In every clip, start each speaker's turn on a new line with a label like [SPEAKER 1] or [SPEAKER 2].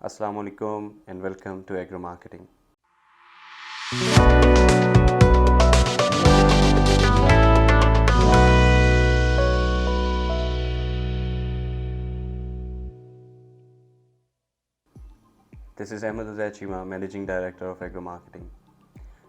[SPEAKER 1] Assalamu alaikum and welcome to Agro Marketing. This is Ahmed Uzair Chima, Managing Director of Agro Marketing.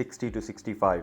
[SPEAKER 1] 60 to 65,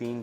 [SPEAKER 1] 3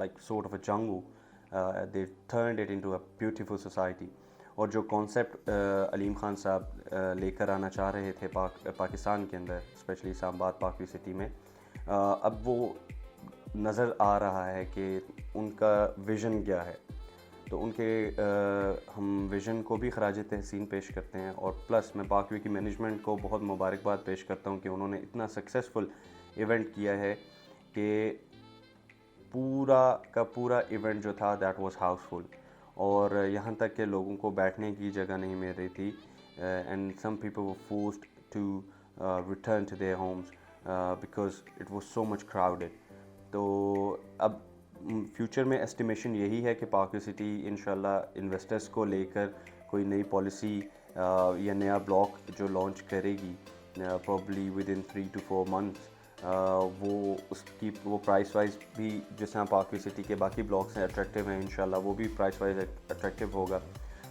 [SPEAKER 1] like sort of a jungle, they turned it into a beautiful society. اور جو concept علیم خان صاحب لے کر آنا چاہ رہے تھے پاکستان کے اندر، اسپیشلی اسلام آباد پاک سٹی میں، اب وہ نظر آ رہا ہے کہ ان کا ویژن کیا ہے. تو ان کے ہم ویژن کو بھی خراج تحسین پیش کرتے ہیں، اور پلس میں پاک وے کی مینجمنٹ کو بہت مبارکباد پیش کرتا ہوں کہ انہوں نے اتنا سکسیزفل ایونٹ کیا ہے کہ پورا کا پورا ایونٹ جو تھا دیٹ واز ہاؤس فل، اور یہاں تک کہ لوگوں کو بیٹھنے کی جگہ نہیں مل رہی تھی، and some people were forced to return to their homes because it was so much crowded. تو اب فیوچر میں اسٹیمیشن یہی ہے کہ پاک وے سٹی انشاءاللہ انویسٹرز کو لے کر کوئی نئی پالیسی یا نیا بلاک جو لانچ کرے گی probably with in 3 to 4 months، وہ اس کی وہ پرائس وائز بھی جس طرح پاک وے سٹی کے باقی بلاکس ہیں اٹریکٹیو ہیں، انشاءاللہ وہ بھی پرائس وائز اٹریکٹیو ہوگا.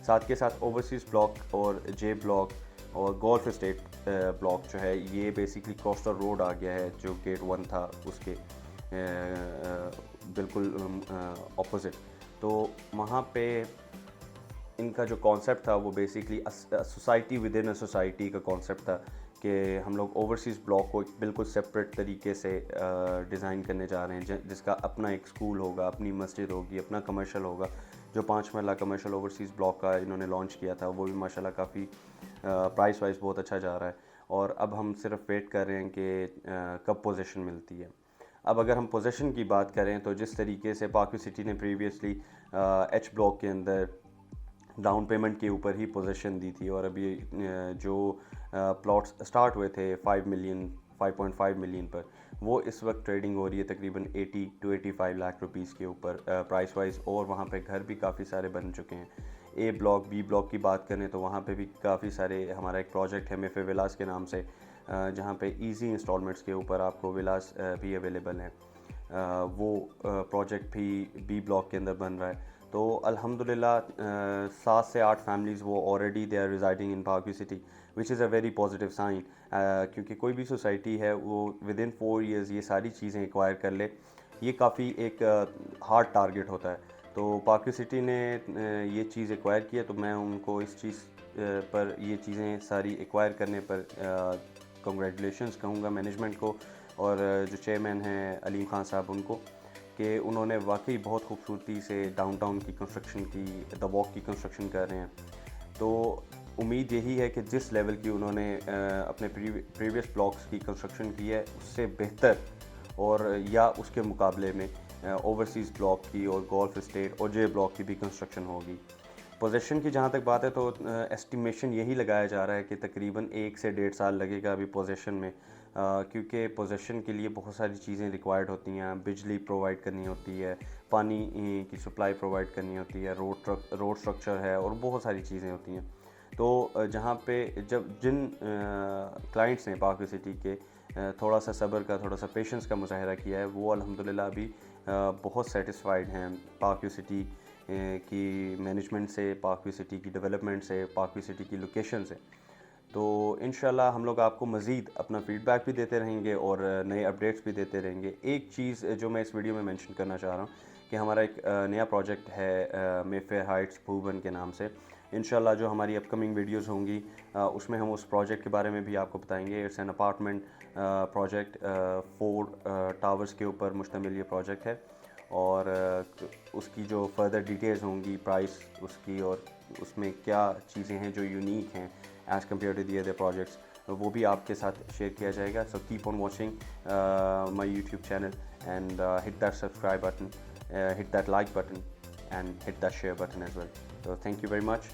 [SPEAKER 1] ساتھ کے ساتھ اوورسیز بلاک اور جے بلاک اور گولف اسٹیٹ بلاک جو ہے، یہ بیسکلی کوسٹل روڈ آ گیا ہے جو گیٹ 1 تھا اس کے بالکل اپوزٹ. تو وہاں پہ ان کا جو کانسیپٹ تھا وہ basically society with in a society کا کانسیپٹ تھا کہ ہم لوگ اوورسیز بلاک کو بالکل سپریٹ طریقے سے ڈیزائن کرنے جا رہے ہیں، جس کا اپنا ایک اسکول ہوگا، اپنی مسجد ہوگی، اپنا کمرشل ہوگا. جو 5 مرلہ کمرشل اوورسیز بلاک کا انہوں نے لانچ کیا تھا وہ بھی ماشاءاللہ کافی پرائس وائز بہت اچھا جا رہا ہے، اور اب ہم صرف ویٹ کر رہے ہیں کہ کب پوزیشن ملتی ہے. اب اگر ہم پوزیشن کی بات کریں تو جس طریقے سے پاک وے سٹی نے پریویسلی ایچ بلاک کے اندر ڈاؤن پیمنٹ کے اوپر ہی پوزیشن دی تھی، اور ابھی جو پلاٹس اسٹارٹ ہوئے تھے 5.5 ملین پر، وہ اس وقت ٹریڈنگ ہو رہی ہے تقریباً 80 to 85 لاکھ روپیز کے اوپر پرائس وائز، اور وہاں پہ گھر بھی کافی سارے بن چکے ہیں. اے بلاک بی بلاک کی بات کریں تو وہاں پہ بھی کافی سارے، ہمارا ایک پروجیکٹ ہے میفے ولاز کے نام سے، جہاں پہ ایزی انسٹالمنٹس کے اوپر آپ کو ولاز بھی اویلیبل ہیں. وہ پروجیکٹ بھی بی بلاک کے اندر بن رہا ہے. تو الحمدللہ 7 سے 8 فیملیز وہ already they are residing in Park View City which is a very positive sign, کیونکہ کوئی بھی سوسائٹی ہے وہ ود ان 4 years یہ ساری چیزیں ایکوائر کر لے، یہ کافی ایک ہارڈ ٹارگیٹ ہوتا ہے. تو پاک وے سٹی نے یہ چیز ایکوائر کیا، تو میں ان کو اس چیز پر، یہ چیزیں ساری ایکوائر کرنے پر کنگریچولیشنز کہوں گا مینجمنٹ کو، اور جو چیئرمین ہیں علیم خان صاحب ان کو، کہ انہوں نے واقعی بہت خوبصورتی سے ڈاؤن ٹاؤن کی کنسٹرکشن کی، دا واک کی کنسٹرکشن کر رہے ہیں. تو امید یہی ہے کہ جس لیول کی انہوں نے اپنے پریویس بلاکس کی کنسٹرکشن کی ہے اس سے بہتر، اور یا اس کے مقابلے میں اوورسیز بلاک کی اور گولف اسٹیٹ اور جے بلاک کی بھی کنسٹرکشن ہوگی. پوزیشن کی جہاں تک بات ہے تو ایسٹیمیشن یہی لگایا جا رہا ہے کہ تقریباً 1 سے 1.5 سال لگے گا ابھی پوزیشن میں، کیونکہ پوزیشن کے لیے بہت ساری چیزیں ریکوائرڈ ہوتی ہیں. بجلی پرووائڈ کرنی ہوتی ہے، پانی کی سپلائی پرووائڈ کرنی ہوتی ہے، روڈ سٹرکچر ہے، اور بہت ساری چیزیں ہوتی ہیں. تو جہاں پہ جن کلائنٹس نے پاک وے سٹی کے تھوڑا سا صبر کا، تھوڑا سا پیشنس کا مظاہرہ کیا ہے، وہ الحمدللہ ابھی بہت سیٹسفائیڈ ہیں پاک وے سٹی کی مینجمنٹ سے، پاک وے سٹی کی ڈیولپمنٹ سے، پاک وے سٹی کی لوکیشن سے. تو انشاءاللہ ہم لوگ آپ کو مزید اپنا فیڈ بیک بھی دیتے رہیں گے اور نئے اپڈیٹس بھی دیتے رہیں گے. ایک چیز جو میں اس ویڈیو میں مینشن کرنا چاہ رہا ہوں کہ ہمارا ایک نیا پروجیکٹ ہے مے فیئر ہائٹس بھوبن کے نام سے. انشاءاللہ جو ہماری اپ کمنگ ویڈیوز ہوں گی اس میں ہم اس پروجیکٹ کے بارے میں بھی آپ کو بتائیں گے. It's an apartment project, 4 towers کے اوپر مشتمل یہ پروجیکٹ ہے، اور اس کی جو فردر ڈیٹیلز ہوں گی، پرائس اس کی، اور اس میں کیا چیزیں ہیں جو یونیک ہیں as compare to the other projects, وہ بھی آپ کے ساتھ شیئر کیا جائے گا. So keep on watching my YouTube channel and hit that subscribe button, hit that like button and hit that share button as well. So thank you very much.